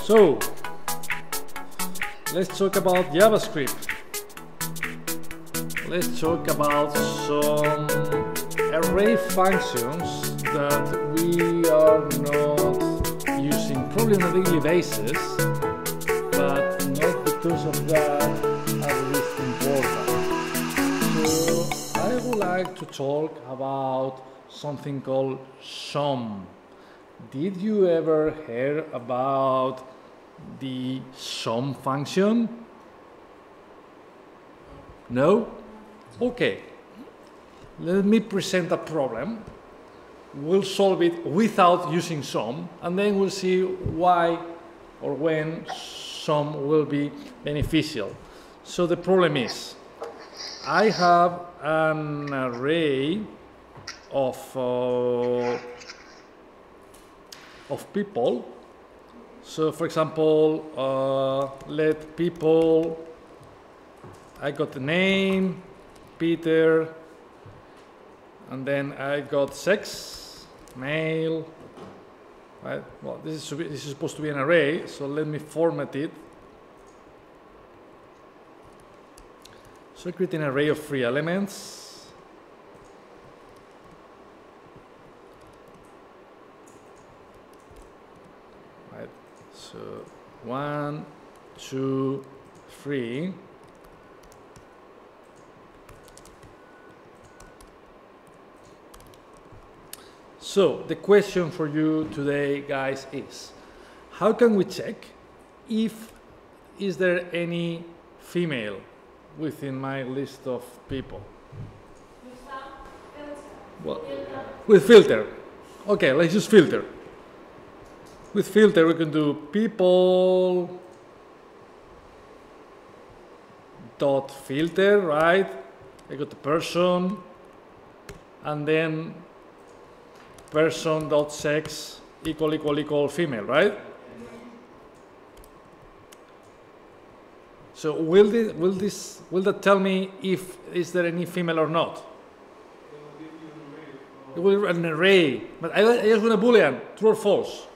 So, let's talk about JavaScript. Let's talk about some array functions that we are not using probably on a daily basis, but not because of that at least important. So I would like to talk about something called SUM. Did you ever hear about the SUM function? No? Okay. Let me present a problem. We'll solve it without using SUM, and then we'll see why or when SUM will be beneficial. So the problem is, I have an array of people. So for example, let people, I got the name, Peter, and then I got sex, male, right? Well, this is supposed to be an array, so let me format it. So I create an array of 3 elements. Right, so 1, 2, 3. So the question for you today, guys, is how can we check if is there any female within my list of people? Well, with filter. Okay, let's use filter. With filter, we can do people dot filter, right? I got the person, and then person.sex equal female, right? So will that tell me if is there any female or not? It will be an array, but I just want a boolean, true or false.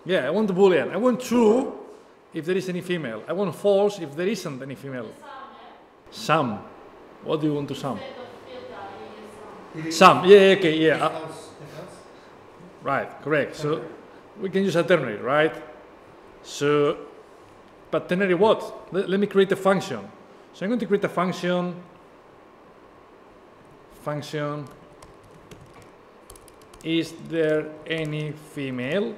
Yeah, I want the boolean. I want true if there is any female. I want false if there isn't any female. Sum. What do you want to sum? Sum. Yeah, okay, yeah. Right, correct. So we can use a ternary, right? So, but ternary what? Let me create a function. So I'm going to create a function. Function. Is there any female?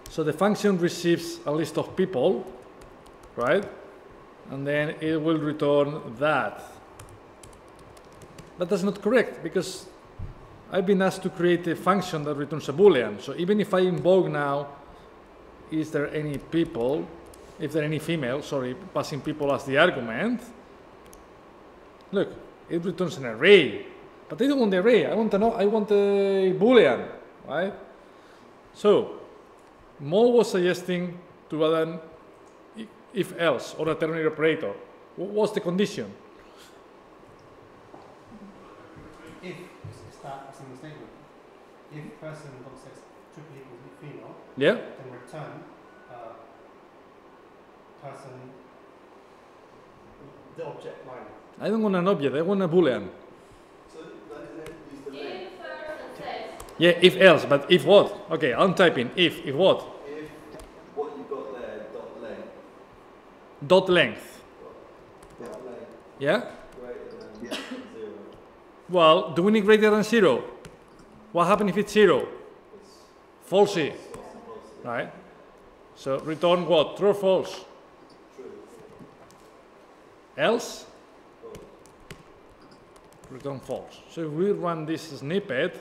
So the function receives a list of people, right? And then it will return that. But that's not correct, because I've been asked to create a function that returns a boolean. So even if I invoke now, is there any people, if there are any female, sorry, passing people as the argument, look, it returns an array. But I don't want the array, I want a boolean, right? So Mo was suggesting to add an if else or a ternary operator. What's the condition? If start a single statement. If person.sex triple equals female, yeah, then return person the object line. I don't want an object, I want a boolean. So that is use the length. If person says. Yeah, if else, but if what? Okay, I'm typing if what? If what you got there dot length. Dot length. Dot length Yeah? greater than 0. Well, do we need greater than 0? What happens if it's 0? It's Falsy, false. right? So return what? True or false? True. Else? False. Return false. So if we run this snippet,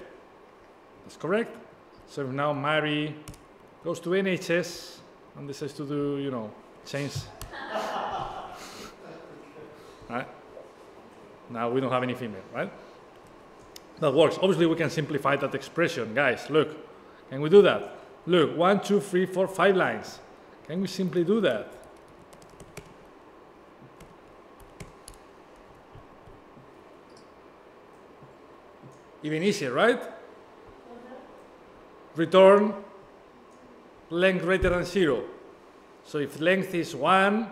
that's correct. So now Mary goes to NHS and decides to do, you know, change. Right? Now we don't have any female, right? That works. Obviously we can simplify that expression. Guys, look. Can we do that? Look, 1, 2, 3, 4, 5 lines. Can we simply do that? Even easier, right? Return length greater than 0. So if length is 1,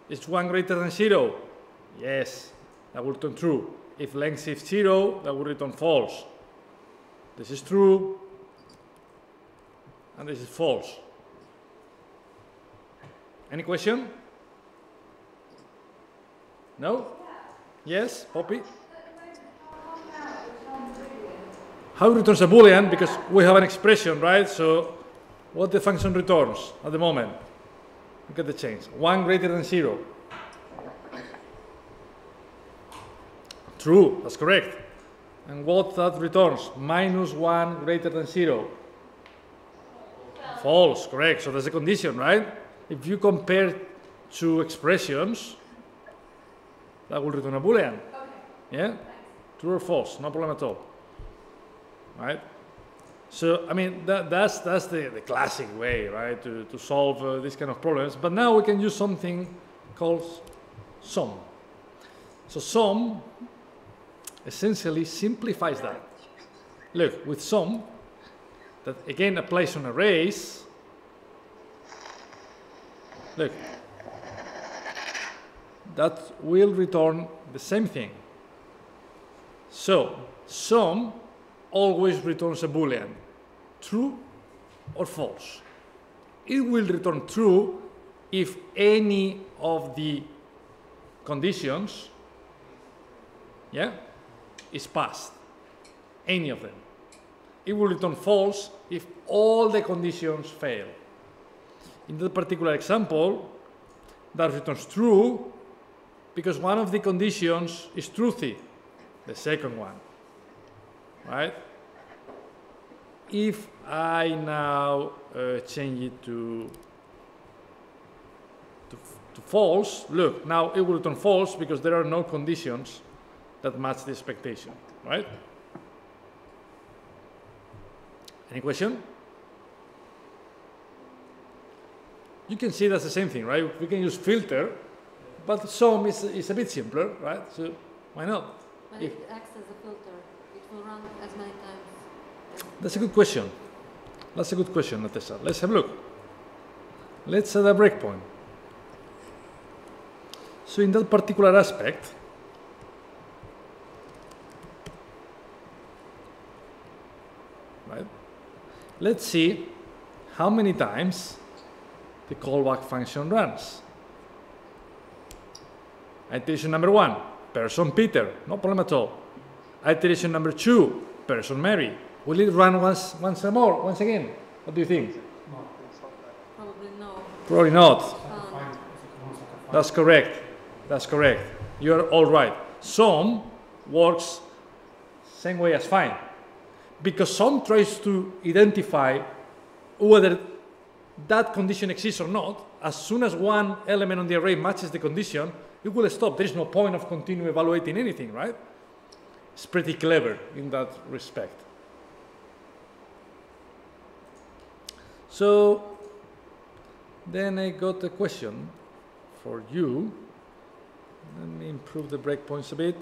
is 1 greater than 0? Yes, that will return true. If length is 0, that will return false. This is true, and this is false. Any question? No? Yes, Poppy? How it returns a Boolean? Because we have an expression, right? So what the function returns at the moment? Look at the change. 1 greater than 0. True, that's correct. And what that returns? Minus 1 greater than 0. False, correct. So that's a condition, right? If you compare two expressions, that will return a Boolean. Okay. Yeah? Thanks. True or false? No problem at all. Right? So, I mean, that's the classic way, right, to solve these kind of problems. But now we can use something called sum. So sum essentially simplifies that. Look, with sum, that again applies on arrays. Look, that will return the same thing. So, sum always returns a Boolean, true or false. It will return true if any of the conditions, yeah, is passed, any of them. It will return false if all the conditions fail. In that particular example, that returns true because one of the conditions is truthy, the second one, right? If I now change it to false, look, now it will return false because there are no conditions that match the expectation, right? Any question? You can see that's the same thing, right? We can use filter, but sum is a bit simpler, right? So why not? But If- it acts as a filter. It will run as many times. That's a good question. That's a good question, Natasha. Let's have a look. Let's add a breakpoint. So in that particular aspect, right? Let's see how many times the callback function runs. Iteration number 1, person Peter, no problem at all. Iteration number 2, person Mary. Will it run once again? What do you think? Probably no. Probably not. It's like a find. It's almost like a find. That's correct. That's correct. You're all right. Sum works same way as find. Because sum tries to identify whether that condition exists or not. As soon as one element on the array matches the condition, it will stop. There is no point of continuing evaluating anything, right? It's pretty clever in that respect. So then I got a question for you. Let me improve the breakpoints a bit.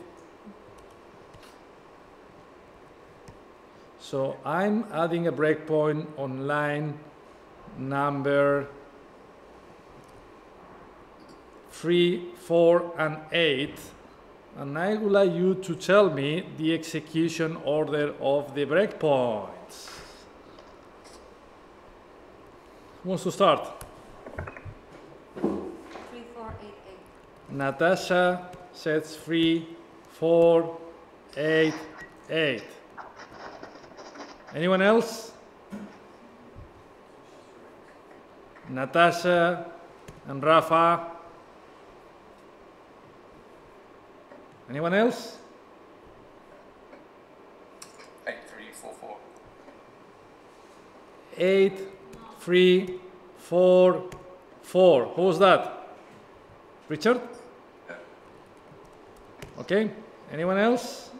So I'm adding a breakpoint on line number 3, 4, and 8. And I would like you to tell me the execution order of the breakpoints. Who wants to start? 3, 4, 8, 8. Natasha sets 3, 4, 8, 8. Anyone else? Natasha and Rafa. Anyone else? 8, 3, 4, 4. 8, 3, 4, 4. Who was that? Richard? Yeah. Okay. Anyone else?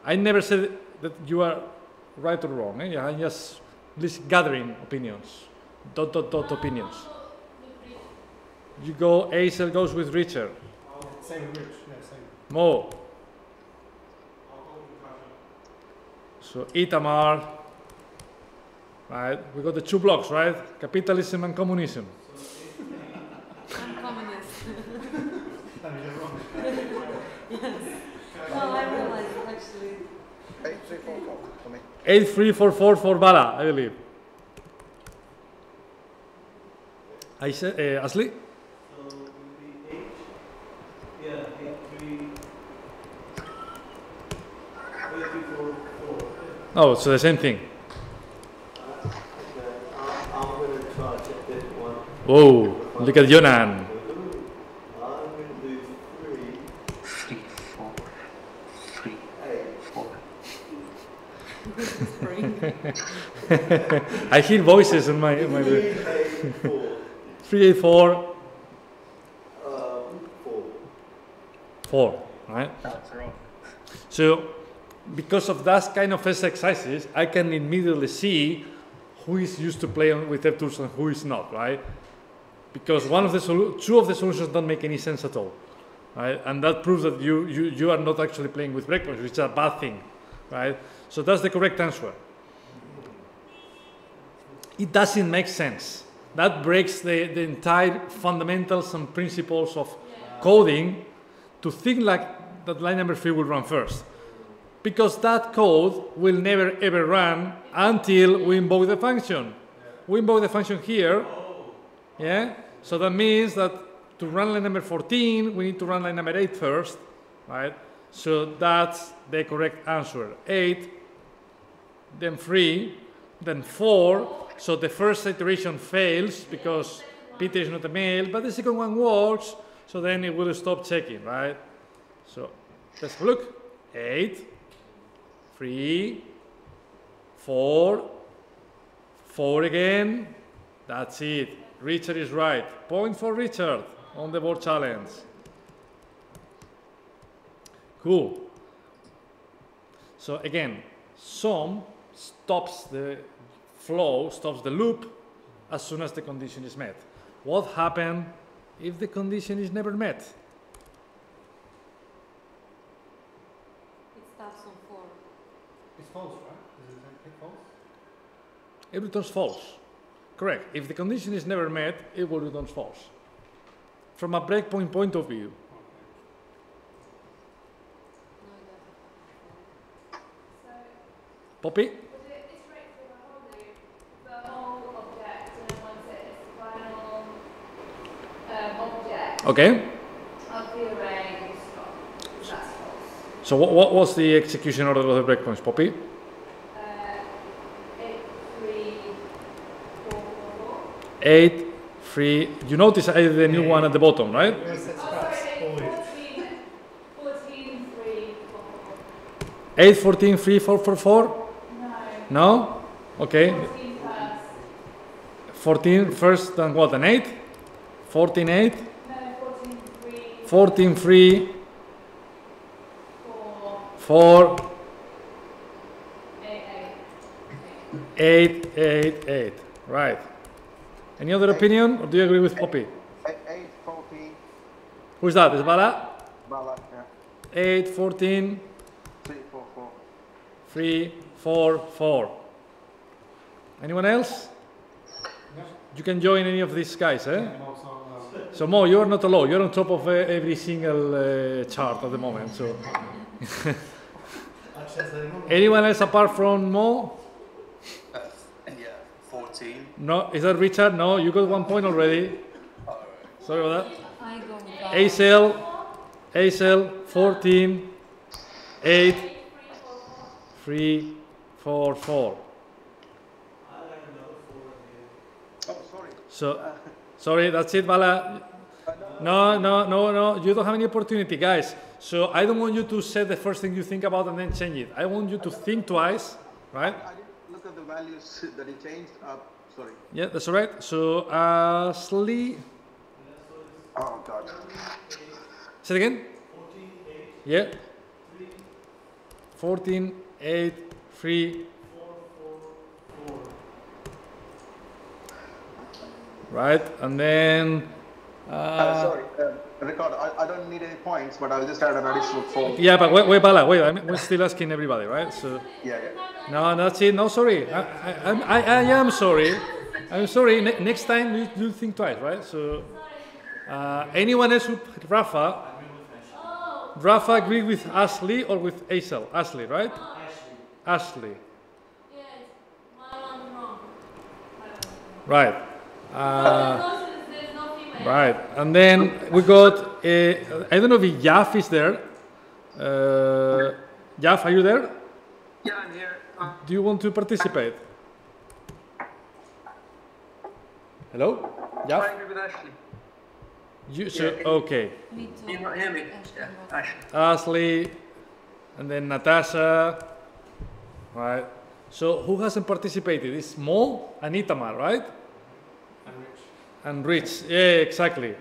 I never said that you are right or wrong. I'm just gathering opinions. Opinions. You go, Aisel goes with Richard. Same with Rich. Yeah, same. Mo. So Itamar, right? We got the two blocks, right? Capitalism and communism. I'm communist. That is wrong. No, I realized actually. 8344 for me. 8344 for Bala, I believe. I said, Asli? So it will be 8. Yeah, 8344. Oh, so the same thing. Okay, I'm going to try a different one. Whoa, look at Yonan. I'm going to do 3, 3, 4, 3, 8. I hear voices in my 3, 8, 4. 384 4. 4, right? That's wrong. So, because of that kind of exercises, I can immediately see who is used to play with DevTools and who is not, right? Because two of the solutions don't make any sense at all, right? And that proves that you are not actually playing with breakpoints, which is a bad thing, right? So that's the correct answer. It doesn't make sense. That breaks the entire fundamentals and principles of coding to think like that line number 3 will run first. Because that code will never ever run until we invoke the function. We invoke the function here, yeah? So that means that to run line number 14, we need to run line number 8 first, right? So that's the correct answer. 8, then 3, then 4. So the first iteration fails because Peter is not a male, but the second one works, so then it will stop checking, right? So let's have a look. 8, 3, 4, 4 again. That's it. Richard is right. Point for Richard on the board challenge. Cool. So again, sum stops the flow, stops the loop as soon as the condition is met. What happens if the condition is never met? It starts on 4. It's false, right? Does it take false? It returns false. Correct. If the condition is never met, it will return false. From a breakpoint point of view. No, it doesn't. Poppy? Would it iterate through the whole loop, the whole object, and then once it is the final object Okay. of the array, you stop? That's false. So what was the execution order of the breakpoints, Poppy? 8, 3, 4, 4, 4. 8, 3. You notice I did the new one at the bottom, right? Where it says Oh, scratch, sorry, always. 14, 3, 4, 4. 8, 14, 3, 4, 4, 4? No. No? Okay. 14 first. 14 first, then what, an 8? 14, 8? No, 14, 3, 14, 3, 4, 4, 8, 8, 8, 8. Right. Any other opinion, or do you agree with Poppy? 8, 14, Who's that? Is Bala? Bala, yeah. 8, 14, 3, 4, 4. 3, 4, 4. Anyone else? Yeah. You can join any of these guys, eh? And also, So Mo, you're not alone. You're on top of every single chart at the moment. So, actually, as I remember, anyone else apart from Mo? Yeah, 14. No, is that Richard? No, you got 1 point already. Sorry about that. I go with Acel, 14, 8, 3, 4, 4. Oh, sorry. So, sorry, that's it, Bala. No, you don't have any opportunity, guys. So I don't want you to say the first thing you think about and then change it. I want you to think twice, right? I didn't look at the values that he changed up. Sorry. Yeah, that's all right. So, Asli, Oh, God. say it again. 14, 8. Yeah. 14, 8, 3. Right, and then Sorry, Ricardo, I don't need any points, but I'll just add an additional 4. Yeah, but wait, Bala, wait. We're still asking everybody, right? So Yeah. no, that's it. No, sorry. I am sorry. I'm sorry. Next time you think twice, right? So anyone else with Rafa? Rafa agreed with Ashley or with Aisel? Ashley, right? Ashley. Yes, my one's wrong. Right. There's no female. Right. And then we got, I don't know if Yaf is there. Yaf, are you there? Yeah, I'm here. Do you want to participate? Hello? I Yaf? agree with Ashley. You, so, Yeah. okay. Me too. You know, hear me? Ashley, Yeah, what? Ashley. Ashley, and then Natasha. Right. So who hasn't participated? It's Mo and Itamar, right? And Rich. And Rich. Yeah, exactly.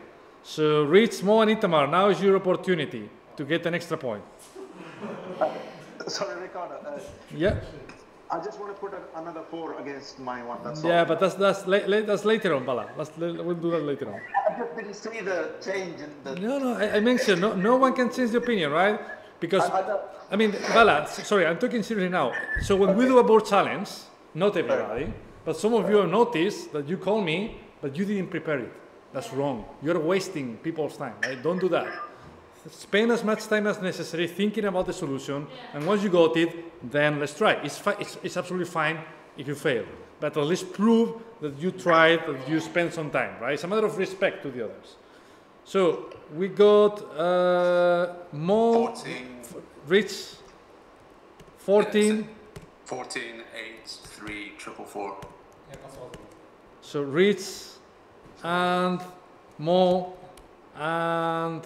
So Rich, Mo, and Itamar. Now is your opportunity to get an extra point. Sorry, Ricardo. Yeah. I just want to put another 4 against my one. That's Yeah, all. but that's later on, Bala. We'll do that later on. I just didn't see the change in the. No, I mentioned no one can change the opinion, right? Because don't- I mean, Bala, sorry, I'm talking seriously now. So when we do a board challenge, not everybody, but some of you have noticed that you call me, but you didn't prepare it. That's wrong. You're wasting people's time, right? Don't do that. Spend as much time as necessary thinking about the solution, and once you got it, then let's try. It's absolutely fine if you fail, but at least prove that you tried, that you spent some time, right? It's a matter of respect to the others. So we got Mo, 14. Rich, 14. 14, 8, 3, 444. Yeah, that's all. So Rich and Mo and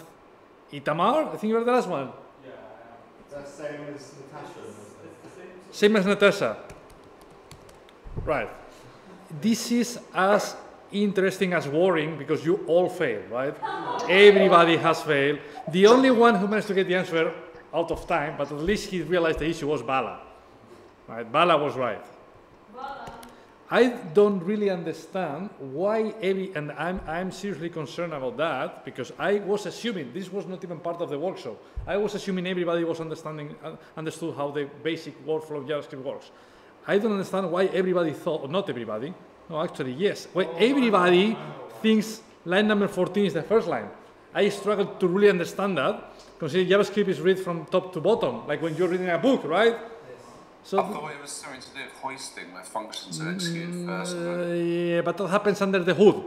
Itamar. I think you're the last one. Yeah, that's same as Natasha. Same as Natasha. Right. This is as interesting as worrying because you all failed, right? Everybody has failed. The only one who managed to get the answer out of time, but at least he realized the issue was Bala. Right? Bala was right. I don't really understand why and I'm seriously concerned about that because I was assuming this was not even part of the workshop. I was assuming everybody was understood how the basic workflow of JavaScript works. I don't understand why everybody thought, or not everybody, no, actually, yes. Why everybody thinks line number 14 is the first line. I struggled to really understand that, considering JavaScript is read from top to bottom, like when you're reading a book, right? So, I thought it was something to do with hoisting, where functions are executed first. yeah, but that happens under the hood.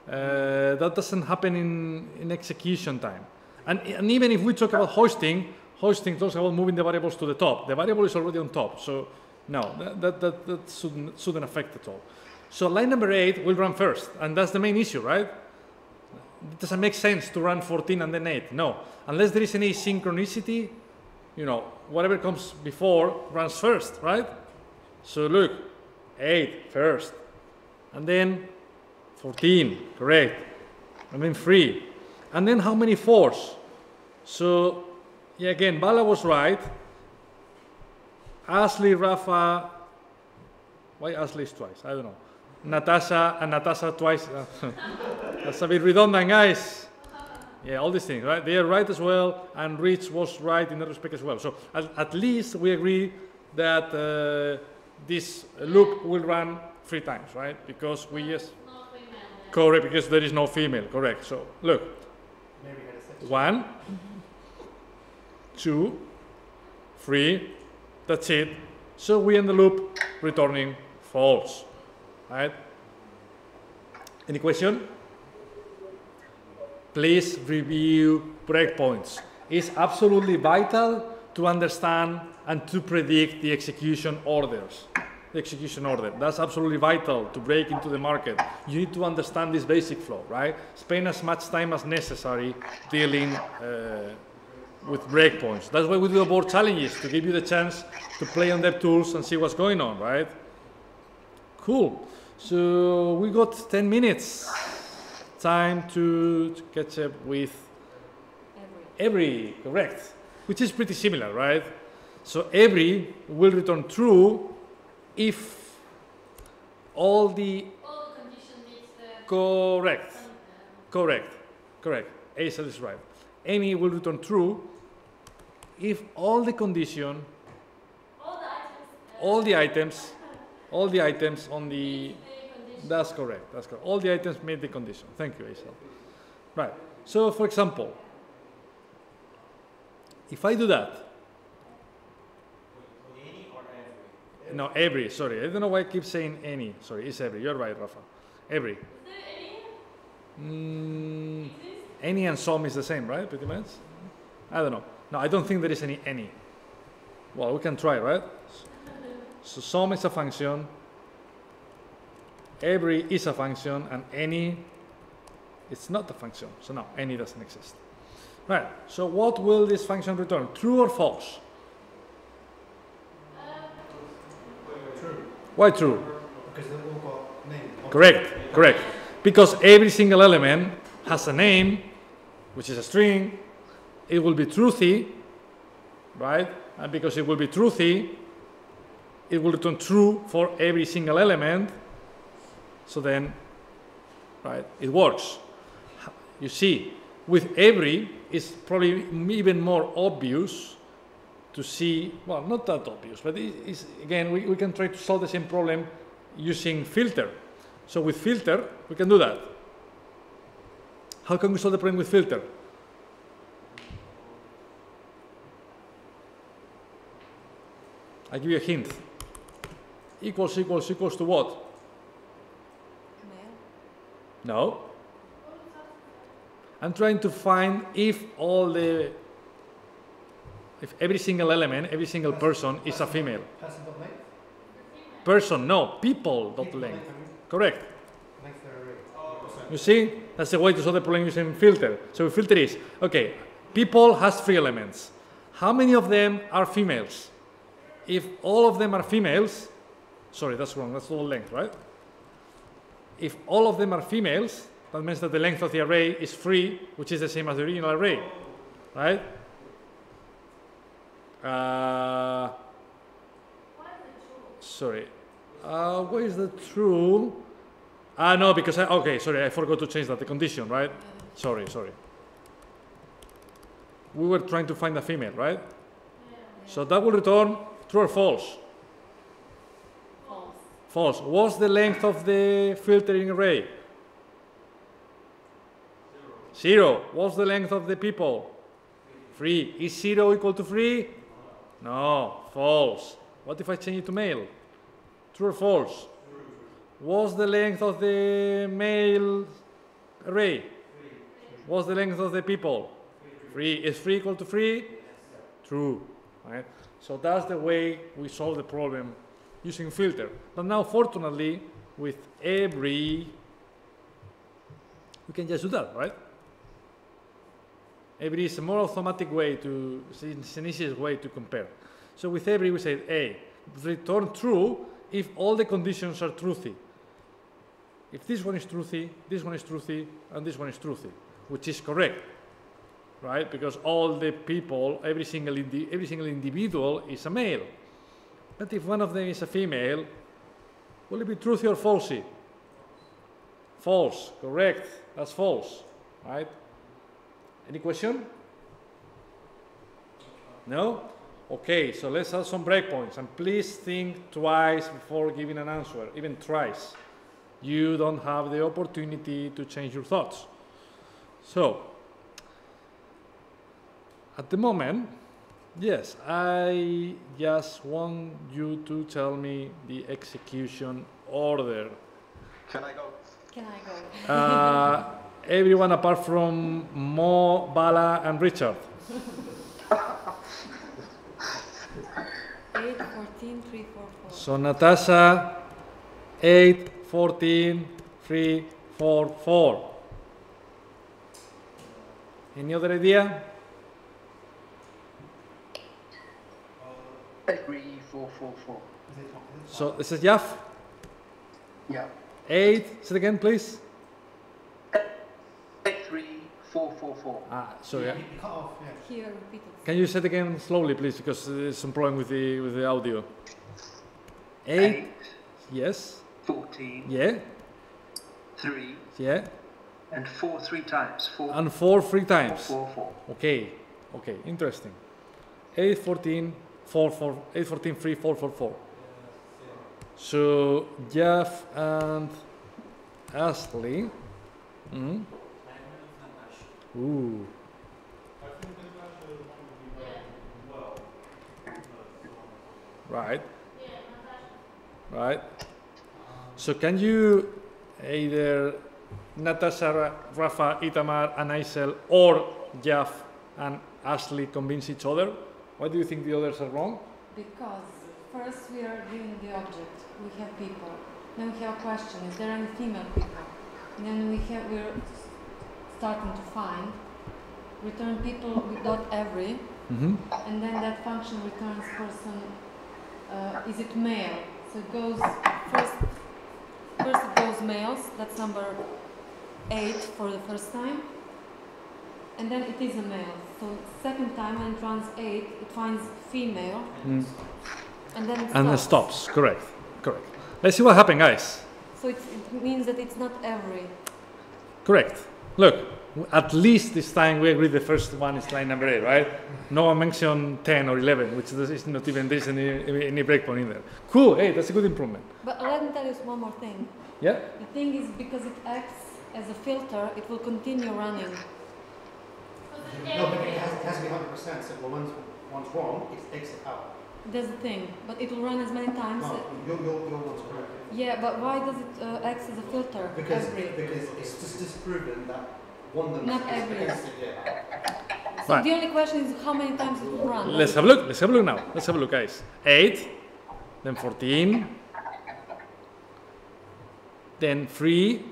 That doesn't happen in execution time. And even if we talk about hosting talks about moving the variables to the top. The variable is already on top, so no, that shouldn't affect at all. So line number 8 will run first, and that's the main issue, right? It doesn't make sense to run 14 and then 8, no. Unless there is any synchronicity, you know, whatever comes before runs first, right? So look, 8 first, and then 14, correct, and then 3, and then how many 4s? So, yeah, again, Bala was right. Ashley, Rafa, why Ashley is twice? I don't know. Natasha and Natasha twice. That's a bit redundant, guys. Yeah, all these things, right? They are right as well, and Rich was right in that respect as well. So at least we agree that this loop will run 3 times, right? Because we just correct because there is no female, correct? So look, Maybe we had a section. 1, 2, 3. That's it. So we end the loop returning false, right? Any question? Please review breakpoints. It's absolutely vital to understand and to predict the execution orders. The execution order. That's absolutely vital to break into the market. You need to understand this basic flow, right? Spend as much time as necessary dealing with breakpoints. That's why we do the board challenges, to give you the chance to play on DevTools and see what's going on, right? Cool. So we got 10 minutes. Time to catch up with every, correct, which is pretty similar, right? So every will return true if all the All condition meets the correct, Correct. A cell is right. Any will return true if all the condition, all the items on the, that's correct, that's correct. All the items meet the condition. Thank you, Aisha. Right. So, for example, if I do that, Any or every? no, every, sorry, I don't know why I keep saying any. Sorry, it's every. You're right, Rafa. Every. Any and some is the same, right? Pretty much. I don't know. No, I don't think there is any. Well, we can try, right? So some is a function, every is a function, and any it's not a function. So no, any doesn't exist. Right. So what will this function return? True or false? True. Why true? Because they've all got names. Correct. Correct. Because every single element has a name, which is a string. It will be truthy, right? And because it will be truthy, it will return true for every single element. So then, right, it works. You see, with every, it's probably even more obvious to see, well, not that obvious, but it's, again, we can try to solve the same problem using filter. So with filter, we can do that. How can we solve the problem with filter? I give you a hint. Equals to what? Male. No. I'm trying to find if every single element, every single person is a female. Person dot length? Person, no. People dot People length. I mean, Correct. length their array. You see? That's the way to solve the problem using filter. So filter is, okay, people has 3 elements. How many of them are females? If all of them are females, sorry, that's wrong, that's all length, right? If all of them are females, that means that the length of the array is 3, which is the same as the original array, right? Sorry, where is the true? No, because okay, sorry, I forgot to change that, the condition, right? Sorry. We were trying to find a female, right? So that will return true or false? False. False. What's the length of the filtering array? 0. What's the length of the people? 3. Is 0 equal to 3? No, false. What if I change it to male? True or false? What's the length of the male array? What's the length of the people? 3. Is 3 equal to 3? True. Right? So that's the way we solve the problem using filter. But now, fortunately, with every, we can just do that, right? Every is a more automatic way to, it's an easiest way to compare. So with every, we say A, return true if all the conditions are truthy. If this one is truthy, this one is truthy, and this one is truthy, which is correct, right? Because all the people, every single individual is a male. But if one of them is a female, will it be truthy or falsy? False, correct, that's false, right? Any question? No? Okay, so let's add some breakpoints, and please think twice before giving an answer, even thrice. You don't have the opportunity to change your thoughts. So, at the moment, yes, I just want you to tell me the execution order. Can I go? Can I go? Everyone apart from Mo, Bala, and Richard. 8, 14, 3, 4, 4. So Natasha, 8, 14, 3, 4, 4. Any other idea? 3, 4, 4, 4. So this is Yaf. Yeah. 8, say it again, please. 3, 4, 4, 4. Sorry. You cut off, yeah. Here, repeat it. Can you say it again slowly, please, because there's some problem with the audio. 8. Yes. 14, Yeah. 3, Yeah. And 4 3 times. 4, And 4 3 times. 4, 4. Okay, okay, interesting. 8, 14, 4, 4, 8, 14, 3, 4, 4, 4. So Jeff and Ashley. Mm. Ooh. Right. Right. So can you either Natasha, Rafa, Itamar, and Aisel, or Jeff and Ashley convince each other? Why do you think the others are wrong? Because first we are given the object, we have people. Then we have a question, is there any female people? And then we're starting to find, return people without every, Mm-hmm. and then that function returns person, is it male? So it goes, first it goes males, that's number 8 for the first time, and then it is a male. So second time when it runs 8, it finds female, Mm. and then it stops. And it stops. Correct. Correct. Let's see what happened, guys. So it means that it's not every. Correct. Look, at least this time we agree the first one is line number 8, right? No one mentioned 10 or 11, which is not even there's any breakpoint in there. Cool. Hey, that's a good improvement. But let me tell you one more thing. Yeah. The thing is, because it acts as a filter, it will continue running. No, but it has to be 100%. So one's wrong, it takes it out. That's the thing. But it will run as many times. No, your one's correct. Yeah, but why does it act as a filter? Because Every. it's just disproven that one of them Not is every. against it, yeah. So Right. the only question is how many times it will run. Let's have a look. Let's have a look now. Let's have a look, guys. 8, then 14, then 3,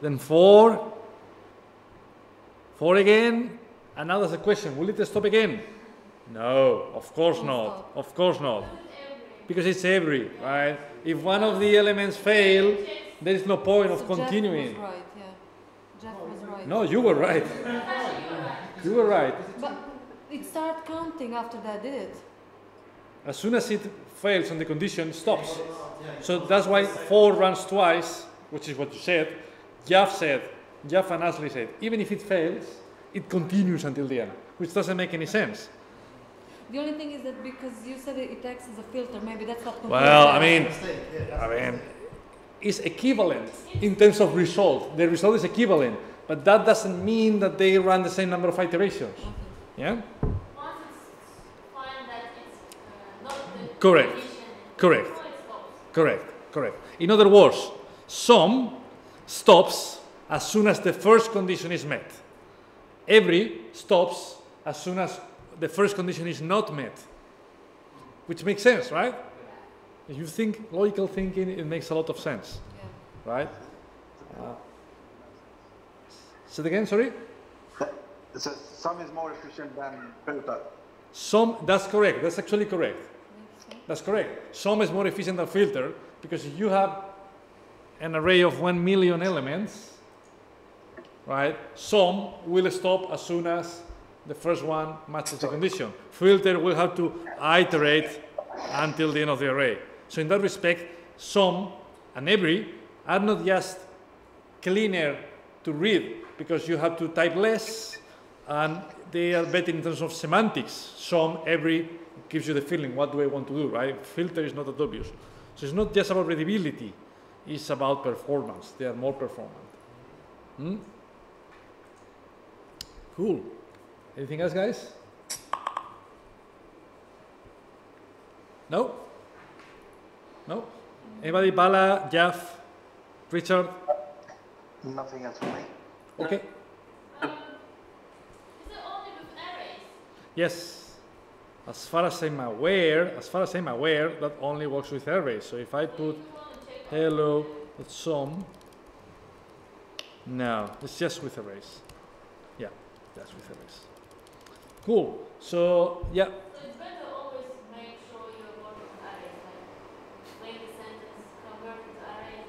then 4, 4 again, and now there's a question. Will it stop again? No, of course Won't not. stop. Of course not. Because it's every, right? If one of the elements fail, there is no point of So continuing. Jeff was right, yeah. Jeff was right. No, you were right. You were right. But it started counting after that, did it? As soon as it fails on the condition, it stops. So that's why 4 runs twice, which is what you said. Jeff and Ashley said, even if it fails, it continues until the end, which doesn't make any sense. The only thing is that because you said it acts as a filter, maybe that's not Well, I mean, Mistake, yeah, that's it's equivalent in terms of result. The result is equivalent, but that doesn't mean that they run the same number of iterations. Okay. Yeah? Once it's find that it's not the Correct. condition, Correct. before it stops. Correct, correct. In other words, some stops as soon as the first condition is met. Every stops as soon as the first condition is not met. Which makes sense, right? If you think logical thinking, it makes a lot of sense, Yeah. right? Say it again, sorry? So sum is more efficient than filter. Some, that's correct, that's actually correct. That's correct. Sum is more efficient than filter because if you have an array of 1 million elements, right? Sum will stop as soon as the first one matches the condition. Filter will have to iterate until the end of the array. So in that respect, sum and every are not just cleaner to read because you have to type less, and they are better in terms of semantics. Sum, every gives you the feeling, what do I want to do, right? Filter is not that obvious. So it's not just about readability, it's about performance. They are more performant. Hmm? Cool. Anything else, guys? No? No? Anybody? Bala, Jeff, Richard? Nothing else for me. Okay. Is it only with arrays? Yes. As far as I'm aware, that only works with arrays. So if I put You want to check hello, that's sum. No, it's just with arrays. Yeah, that's with arrays. Cool. So yeah, So it's better always make sure you're working with arrays, like make the sentence convert it to arrays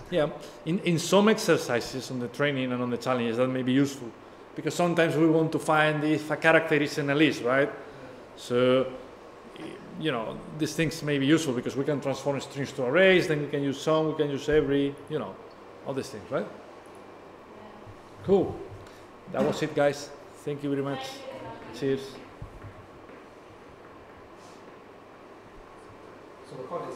and then yeah. In some exercises on the training and on the challenges, that may be useful because sometimes we want to find if a character is in a list, right? So you know, these things may be useful because we can transform strings to arrays. Then we can use sum, we can use every, you know, all these things, right? Cool. That was it, guys. Thank you very much. Cheers. So record it.